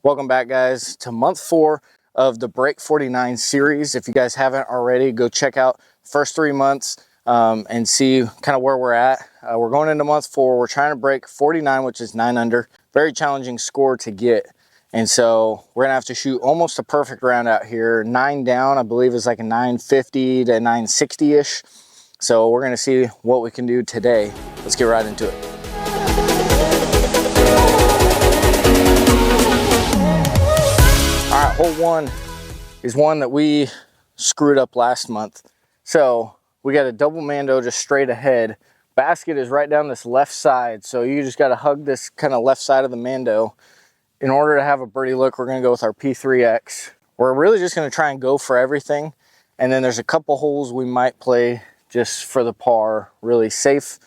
Welcome back, guys, to month 4 of the Break 49 series. If you guys haven't already, go check out the first 3 months and see kind of where we're at. We're going into month 4. We're trying to break 49, which is 9 under. Very challenging score to get. And so we're going to have to shoot almost a perfect round out here. 9 down, I believe, is like a 950 to 960-ish. So we're going to see what we can do today. Let's get right into it. All right, hole 1 is one that we screwed up last month. So we got a double mando just straight ahead. Basket is right down this left side, so you just got to hug this kind of left side of the mando. In order to have a birdie look, we're going to go with our P3X. We're really just going to try and go for everything, and then there's a couple holes we might play just for the par, really safe.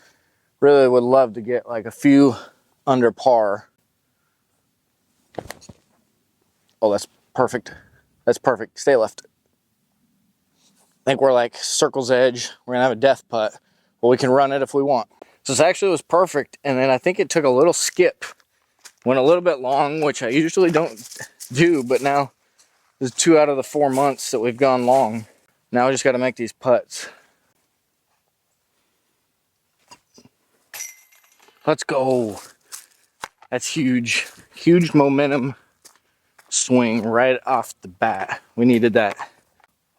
Really would love to get like a few under par. Oh, that's perfect. That's perfect. Stay left. I think we're like circle's edge. We're going to have a death putt, but we can run it if we want. So this actually was perfect, and then I think it took a little skip. Went a little bit long, which I usually don't do, but now there's 2 out of the 4 months that we've gone long. Now we just got to make these putts. Let's go. That's huge. Huge momentum swing right off the bat. We needed that.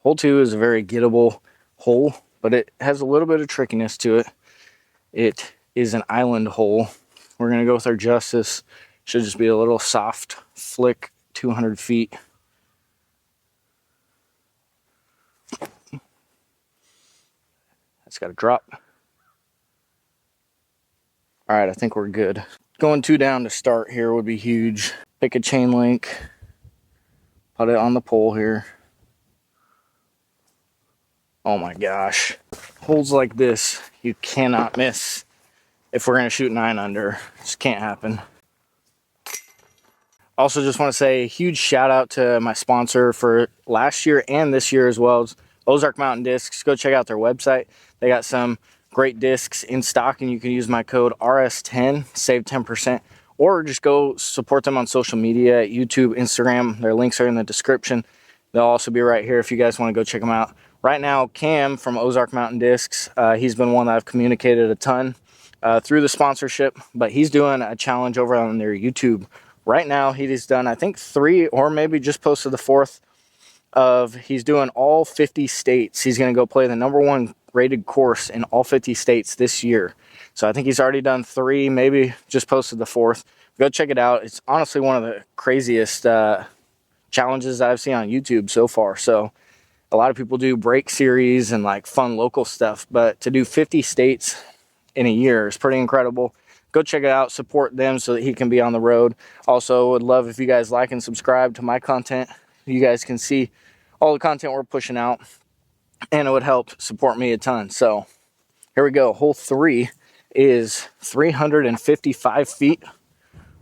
Hole 2 is a very gettable hole, but it has a little bit of trickiness to it. It is an island hole. We're going to go with our Justice. Should just be a little soft flick, 200 feet. That's got to drop. All right, I think we're good. Going 2 down to start here would be huge. Pick a chain link. Put it on the pole here. Oh my gosh. Holes like this, you cannot miss if we're going to shoot 9 under. It just can't happen. Also, just want to say a huge shout out to my sponsor for last year and this year as well. It's Ozark Mountain Discs. Go check out their website. They got some great discs in stock, and you can use my code RS10, save 10%, or just go support them on social media, YouTube, Instagram. Their links are in the description. They'll also be right here if you guys want to go check them out. Right now, Cam from Ozark Mountain Discs, he's been one that I've communicated a ton through the sponsorship, but he's doing a challenge over on their YouTube. Right now, he's done, I think, 3 or maybe just posted the 4th of, he's doing all 50 states. He's going to go play the #1 rated course in all 50 states this year. So I think he's already done 3, maybe just posted the 4th. Go check it out. It's honestly one of the craziest challenges that I've seen on YouTube so far. So a lot of people do break series and like fun local stuff, but to do 50 states in a year is pretty incredible. Go check it out, support them so that he can be on the road. Also, would love if you guys like and subscribe to my content. You guys can see all the content we're pushing out, and it would help support me a ton. So here we go. Hole 3 is 355 feet.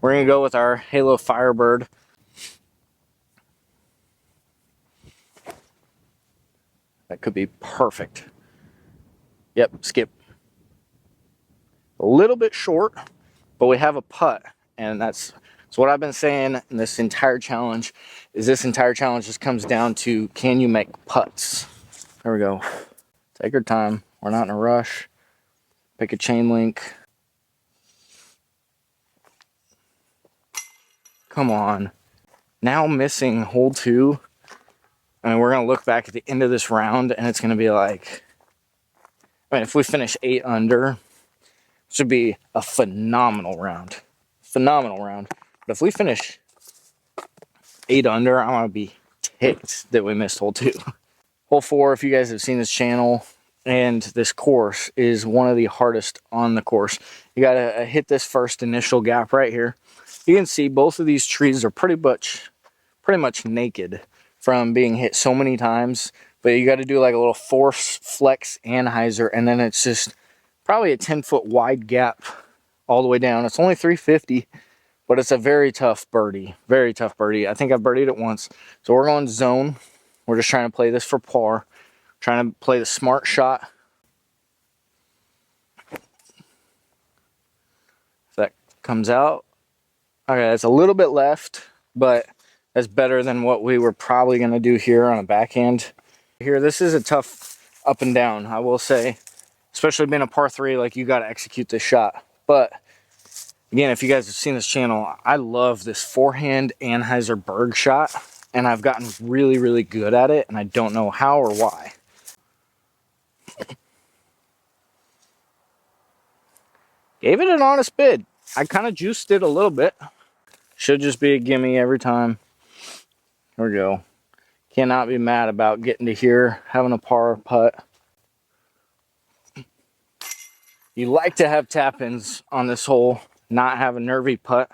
We're going to go with our Halo Firebird. That could be perfect. Yep, skip. A little bit short, but we have a putt, and that's what I've been saying in this entire challenge. This entire challenge just comes down to, can you make putts? There we go. Take your time. We're not in a rush. Pick a chain link. Come on. Now missing hole 2. I mean, we're going to look back at the end of this round, and it's going to be like, I mean, if we finish 8 under, should be a phenomenal round. Phenomenal round. But if we finish 8 under, I'm going to be ticked that we missed hole 2. Hole 4, if you guys have seen this channel and this course, is one of the hardest on the course. You got to hit this first initial gap right here. You can see both of these trees are pretty much naked from being hit so many times. But you got to do like a little force flex anhyzer, and then it's just probably a 10-foot wide gap all the way down. It's only 350, but it's a very tough birdie. Very tough birdie. I think I've birdied it once. So we're going zone. We're just trying to play this for par. Trying to play the smart shot. If that comes out. Okay, it's a little bit left, but that's better than what we were probably going to do here on a backhand. Here, this is a tough up and down, I will say, especially being a par 3, like you got to execute this shot. But again, if you guys have seen this channel, I love this forehand Anheuser-Busch shot, and I've gotten really, really good at it, and I don't know how or why. Gave it an honest bid. I kind of juiced it a little bit. Should just be a gimme every time. Here we go. Cannot be mad about getting to here, having a par putt. You like to have tap-ins on this hole, not have a nervy putt.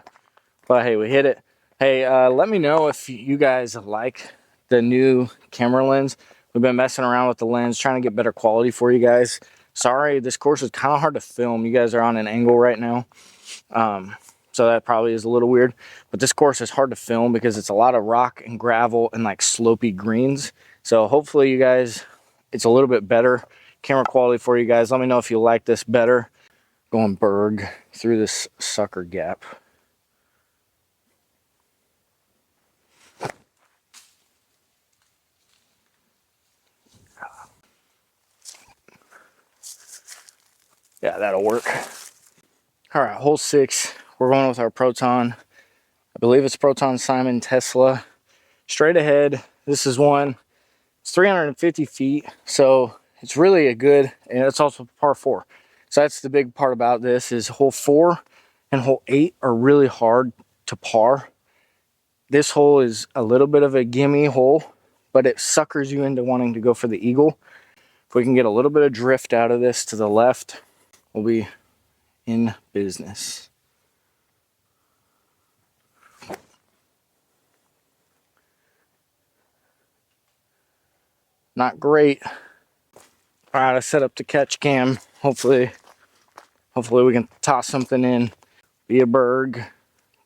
But hey, we hit it. Hey, let me know if you guys like the new camera lens. We've been messing around with the lens, trying to get better quality for you guys. Sorry, this course is kind of hard to film. You guys are on an angle right now. So that probably is a little weird. But this course is hard to film because it's a lot of rock and gravel and like slopey greens. So hopefully you guys, it's a little bit better camera quality for you guys. Let me know if you like this better. Going Berg through this sucker gap. Yeah, that'll work. All right, hole 6. We're going with our Proton. I believe it's Proton Simon Tesla. Straight ahead. This is one. It's 350 feet, so it's really a good, and it's also par 4. So that's the big part about this is hole 4 and hole 8 are really hard to par. This hole is a little bit of a gimme hole, but it suckers you into wanting to go for the eagle. If we can get a little bit of drift out of this to the left, we'll be in business. Not great. All right, I set up the catch cam. Hopefully we can toss something in. Be a Berg.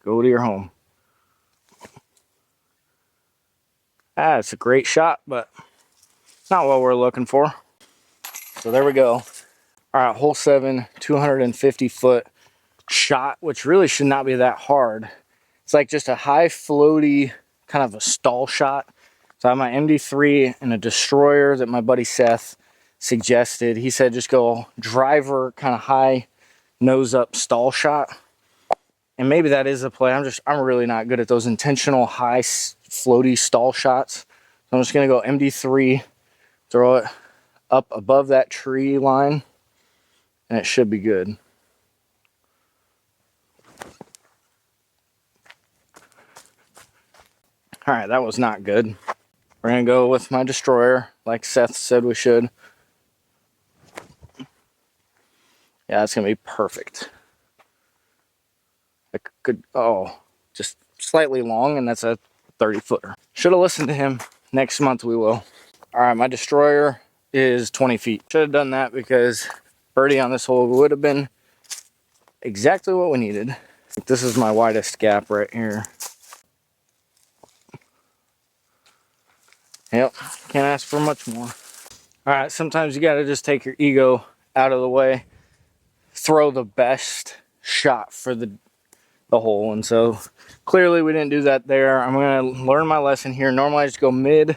Go to your home. Ah, it's a great shot, but not what we're looking for. So there we go. All right, hole 7, 250 foot shot, which really should not be that hard. It's like just a high floaty kind of a stall shot. So I have my MD3 and a destroyer that my buddy Seth suggested. He said just go driver kind of high nose up stall shot. And maybe that is a play. I'm really not good at those intentional high floaty stall shots. So I'm just gonna go MD3, throw it up above that tree line, and it should be good. All right, that was not good. We're gonna go with my destroyer, like Seth said we should. Yeah, it's gonna be perfect. I could, oh, just slightly long, and that's a 30-footer. Should have listened to him. Next month we will. All right, my destroyer is 20 feet. Should have done that because birdie on this hole would have been exactly what we needed. This is my widest gap right here. Yep, can't ask for much more. All right, sometimes you gotta just take your ego out of the way, throw the best shot for the hole, and so clearly we didn't do that there. I'm gonna learn my lesson here. Normally I just go mid,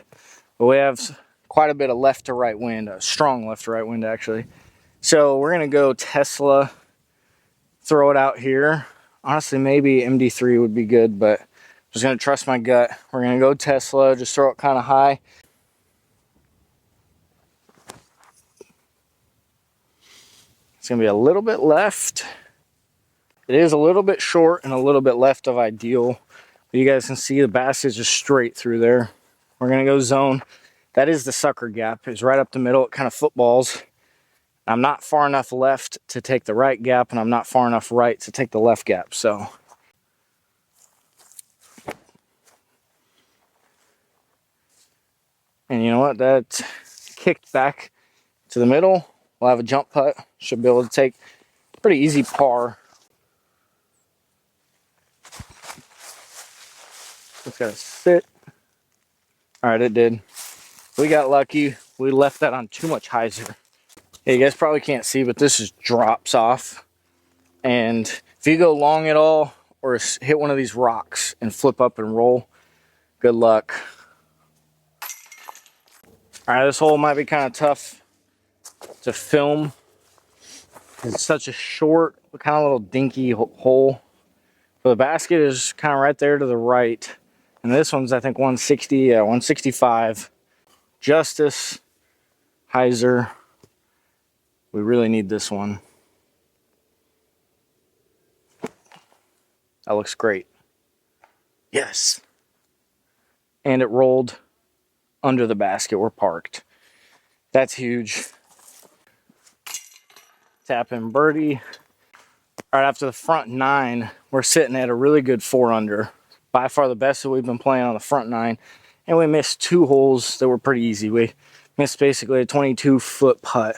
but we have quite a bit of left to right wind, a strong left to right wind actually. So we're gonna go Tesla, throw it out here. Honestly, maybe MD3 would be good, but I'm just gonna trust my gut. We're gonna go Tesla, just throw it kind of high. It's gonna be a little bit left. It is a little bit short and a little bit left of ideal. But you guys can see the bass is just straight through there. We're gonna go zone. That is the sucker gap. It's right up the middle. It kind of footballs. I'm not far enough left to take the right gap, and I'm not far enough right to take the left gap. So and you know what? That kicked back to the middle. We'll have a jump putt. Should be able to take a pretty easy par. It's gotta sit. All right, it did. We got lucky. We left that on too much hyzer. Hey, you guys probably can't see, but this just drops off. And if you go long at all or hit one of these rocks and flip up and roll. Good luck. All right, this hole might be kind of tough to film. It's such a short, kind of little dinky hole. But the basket is kind of right there to the right. And this one's, I think, 160, yeah, 165. Justice, hyzer. We really need this one. That looks great. Yes. And it rolled under the basket. We're parked. That's huge. Tap in birdie. All right, after the front 9, we're sitting at a really good 4 under. By far the best that we've been playing on the front 9. And we missed 2 holes that were pretty easy. We missed basically a 22-foot putt.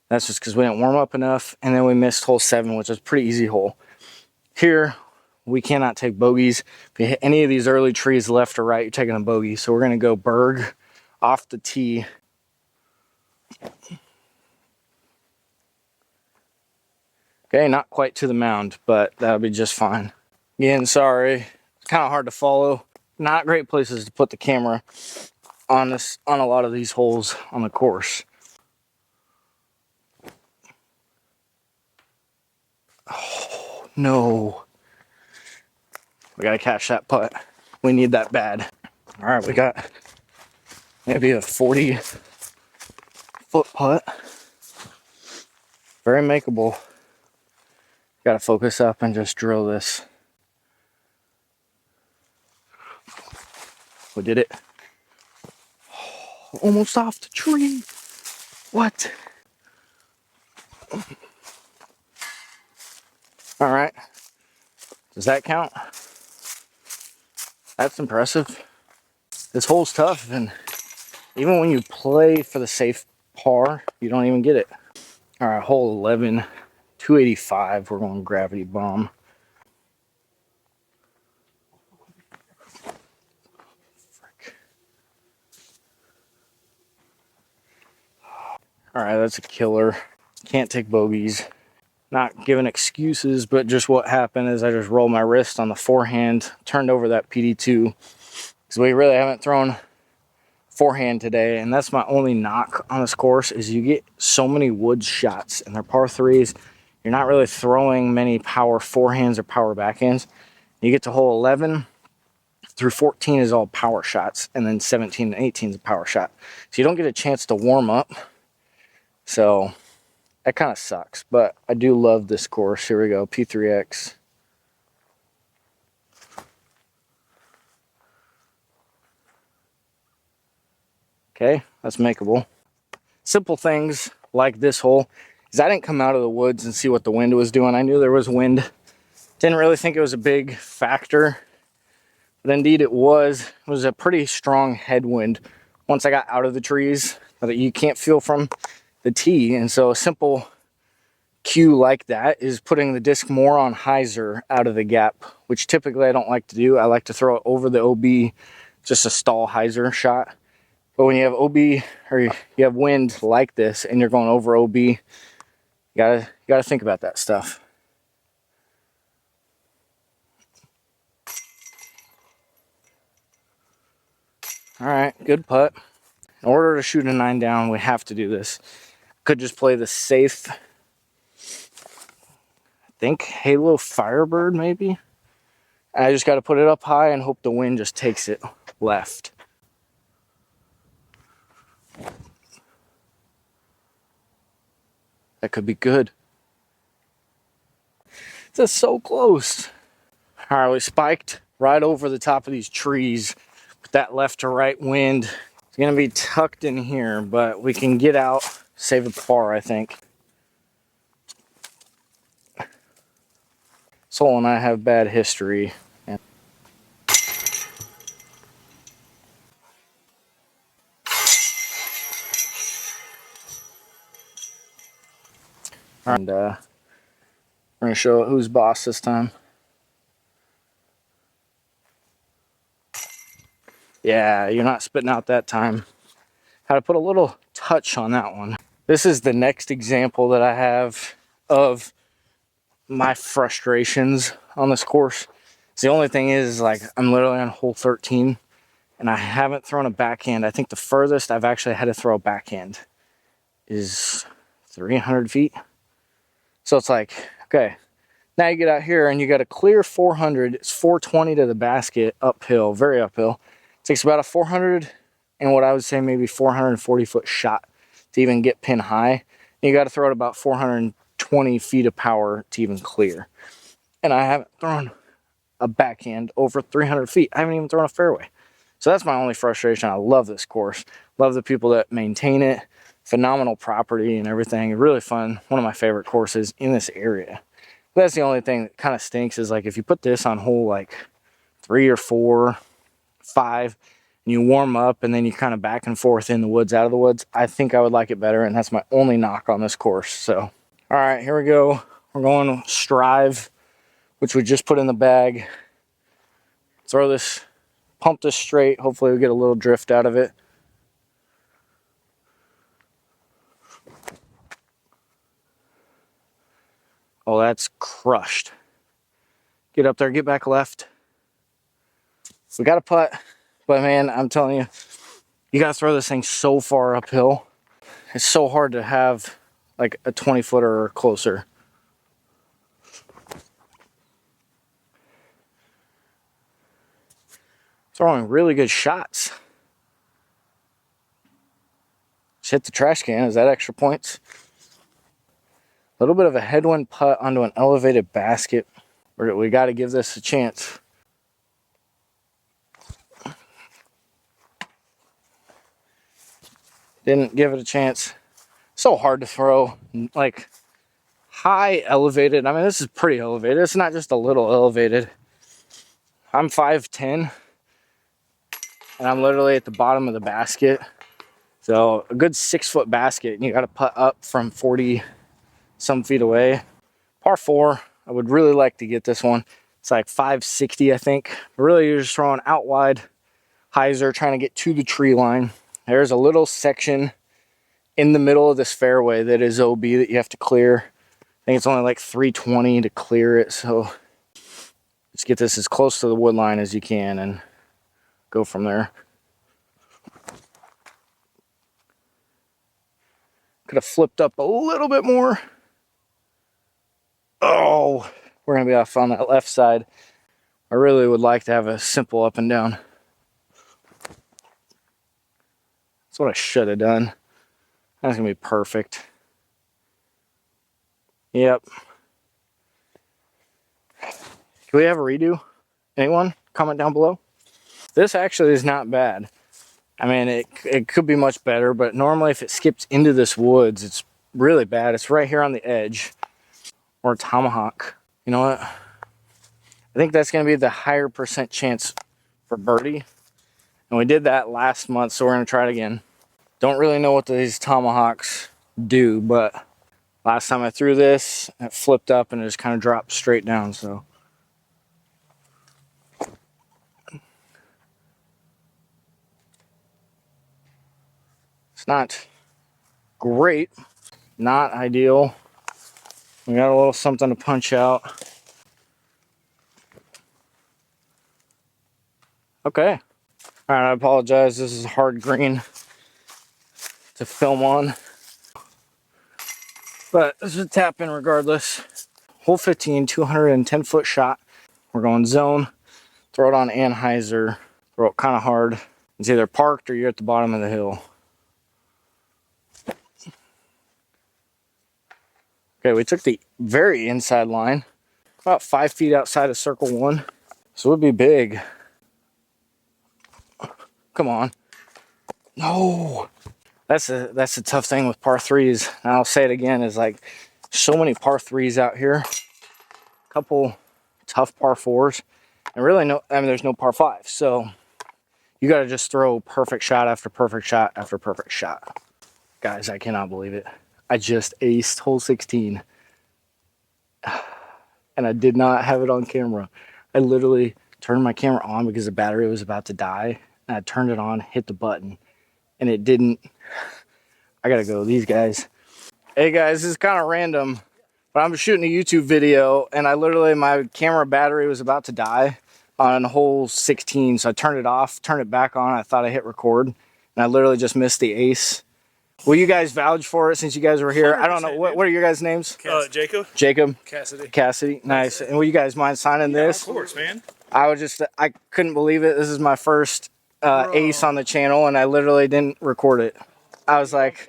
That's just because we didn't warm up enough. And then we missed hole 7, which was a pretty easy hole. Here, we cannot take bogeys. If you hit any of these early trees left or right, you're taking a bogey. So we're going to go berg off the tee. Okay, not quite to the mound, but that'll be just fine. Again, sorry. It's kind of hard to follow. Not great places to put the camera on a lot of these holes on the course. Oh, no. We got to catch that putt. We need that bad. All right, we got maybe a 40-foot putt. Very makeable. Got to focus up and just drill this. We did it. Oh, almost off the tree. What? All right. Does that count? That's impressive. This hole's tough, and even when you play for the safe par, you don't even get it. All right, hole 11, 285. We're going gravity bomb. Frick. All right, that's a killer. Can't take bogeys. Not giving excuses, but just what happened is I just rolled my wrist on the forehand, turned over that PD2, because we really haven't thrown forehand today, and that's my only knock on this course is you get so many woods shots, and they're par 3s. You're not really throwing many power forehands or power backhands. You get to hole 11 through 14 is all power shots, and then 17 and 18 is a power shot. So you don't get a chance to warm up. So that kind of sucks, but I do love this course. Here we go, P3X. Okay, that's makeable. Simple things like this hole is I didn't come out of the woods and see what the wind was doing. I knew there was wind. Didn't really think it was a big factor, but indeed it was. It was a pretty strong headwind once I got out of the trees that you can't feel from the tee. And so a simple cue like that is putting the disc more on hyzer out of the gap, which typically I don't like to do. I like to throw it over the OB, just a stall hyzer shot. But when you have OB or you have wind like this and you're going over OB, you gotta think about that stuff. All right, good putt. In order to shoot a 9 down, we have to do this. Could just play the safe, I think Halo Firebird maybe. I just got to put it up high and hope the wind just takes it left. That could be good. It's just so close. All right, we spiked right over the top of these trees with that left to right wind. It's gonna be tucked in here, but we can get out, save a par, I think. Sol and I have bad history. And we're gonna show who's boss this time. Yeah, you're not spitting out that time. Had to put a little touch on that one. This is the next example that I have of my frustrations on this course. So the only thing is like I'm literally on hole 13 and I haven't thrown a backhand. I think the furthest I've actually had to throw a backhand is 300 feet. So it's like, okay, now you get out here and you got a clear 400. It's 420 to the basket uphill, very uphill. It takes about a 400 and what I would say maybe 440 foot shot to even get pin high. And you got to throw it about 420 feet of power to even clear. And I haven't thrown a backhand over 300 feet. I haven't even thrown a fairway. So that's my only frustration. I love this course. Love the people that maintain it. Phenomenal property and everything. Really fun. One of my favorite courses in this area. But that's the only thing that kind of stinks is like if you put this on hole like 3 or 4, 5, and you warm up and then you kind of back and forth in the woods, out of the woods, I think I would like it better. And that's my only knock on this course. So, all right, here we go. We're going Strive, which we just put in the bag. Throw this, pump this straight. Hopefully we get a little drift out of it. Oh, that's crushed. Get up there, get back left. We got a putt, but man, I'm telling you, you gotta throw this thing so far uphill. It's so hard to have like a 20 footer or closer. Throwing really good shots. Just hit the trash can. Is that extra points? A little bit of a headwind putt onto an elevated basket. We got to give this a chance. Didn't give it a chance. So hard to throw, like high elevated. I mean, this is pretty elevated. It's not just a little elevated. I'm 5'10", and I'm literally at the bottom of the basket. So a good 6 foot basket, and you got to putt up from 40 some feet away. Par 4, I would really like to get this one. It's like 560, I think. But really, you're just throwing out wide, hyzer, trying to get to the tree line. There's a little section in the middle of this fairway that is OB that you have to clear. I think it's only like 320 to clear it. So let's get this as close to the wood line as you can and go from there. Could have flipped up a little bit more. Oh, we're going to be off on that left side. I really would like to have a simple up and down. That's what I should have done. That's going to be perfect. Yep. Can we have a redo? Anyone? Comment down below. This actually is not bad. I mean, it could be much better, but normally if it skips into this woods, it's really bad. It's right here on the edge. Or tomahawk. You know what? I think that's going to be the higher percent chance for birdie. And we did that last month, so we're going to try it again. Don't really know what these tomahawks do, but last time I threw this, it flipped up and it just kind of dropped straight down, so. It's not great, not ideal. We got a little something to punch out. Okay. All right, I apologize. This is hard green to film on. But this is a tap in regardless. Hole 15, 210 foot shot. We're going zone. Throw it on Anheuser. Throw it kind of hard. It's either parked or you're at the bottom of the hill. Okay, we took the very inside line. About 5 feet outside of circle 1. So it would be big. Come on. No. That's a tough thing with par 3s. And I'll say it again, is like so many par 3s out here. A couple tough par 4s. And really there's no par 5. So you got to just throw perfect shot after perfect shot after perfect shot. Guys, I cannot believe it. I just aced hole 16. And I did not have it on camera. I literally turned my camera on because the battery was about to die. And I turned it on, hit the button, and it didn't. I gotta go. These guys. Hey guys, this is kind of random. But I'm shooting a YouTube video, and I literally, my camera battery was about to die on hole 16. So I turned it off, turned it back on. I thought I hit record, and I literally just missed the ace. Will you guys vouch for it since you guys were here? I don't know. What are your guys' names? Jacob. Jacob. Cassidy. Cassidy. Nice. And will you guys mind signing this? Of course, man. I couldn't believe it. This is my first ace on the channel, and I literally didn't record it. I was like,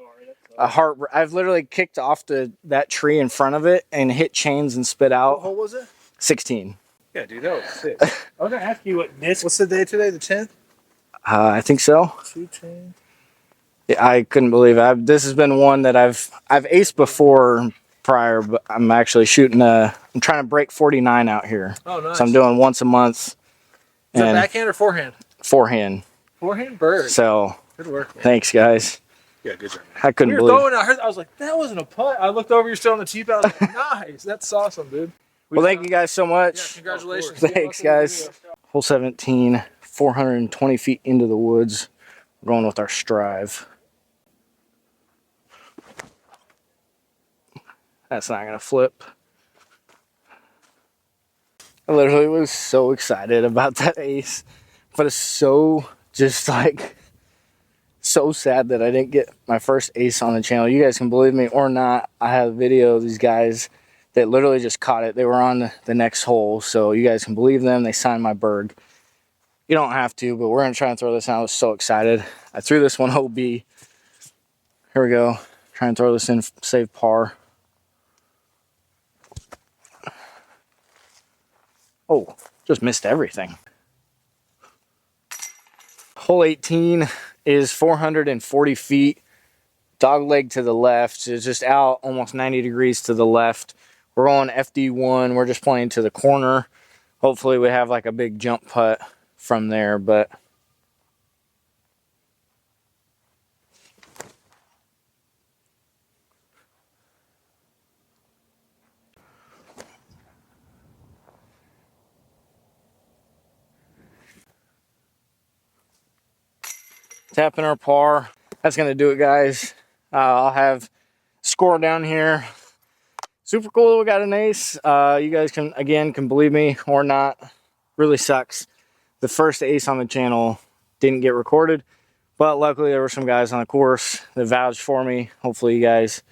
I've literally kicked off that tree in front of it and hit chains and spit out. What hole was it? 16. Yeah, dude, that was sick. I was gonna ask you what disc. What's the day today? The 10th. I think so. 210. Yeah, I couldn't believe it. This has been one that I've aced before prior, but I'm actually shooting I'm trying to break 49 out here. Oh, nice. So I'm doing once a month. Is that backhand or forehand? Forehand. Forehand bird. So good work, man. Thanks, guys. Yeah, good job. I couldn't We were believe throwing. I was like, that wasn't a putt. I looked over. You're still on the tee pad. I was like, nice. That's awesome, dude. Well, thank you guys so much. Yeah, congratulations. Thanks, guys. Hole 17, 420 feet into the woods. We're going with our Strive. That's not going to flip. I literally was so excited about that ace, but it's so just like so sad that I didn't get my first ace on the channel. You guys can believe me or not, I have a video of these guys that literally just caught it. They were on the next hole, so you guys can believe them. They signed my bird. You don't have to, but we're going to try and throw this out. I was so excited. I threw this one OB. Here we go. Try and throw this in, save par. Oh, just missed everything. Hole 18 is 440 feet. Dog leg to the left. It's just out almost 90 degrees to the left. We're on FD1. We're just playing to the corner. Hopefully we have like a big jump putt from there, but tapping our par. That's gonna do it, guys. I'll have score down here. Super cool that we got an ace. You guys can believe me or not. Really sucks. The first ace on the channel didn't get recorded, but luckily there were some guys on the course that vouched for me. Hopefully you guys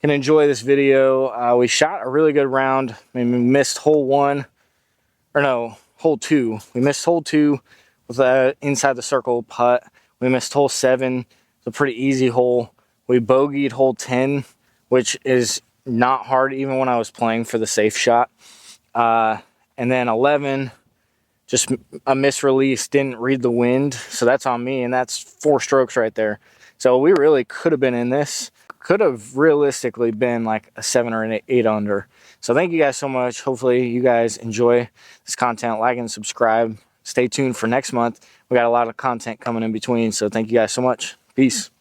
can enjoy this video. We shot a really good round. I mean, we missed hole 2. We missed hole 2 with a inside the circle putt. We missed hole 7. It's a pretty easy hole. We bogeyed hole 10, which is not hard even when I was playing for the safe shot. And then 11, just a misrelease, didn't read the wind. So that's on me, and that's 4 strokes right there. So we really could have been in this. Could have realistically been like a 7 or an 8 under. So thank you guys so much. Hopefully you guys enjoy this content. Like and subscribe. Stay tuned for next month. We got a lot of content coming in between. So thank you guys so much. Peace.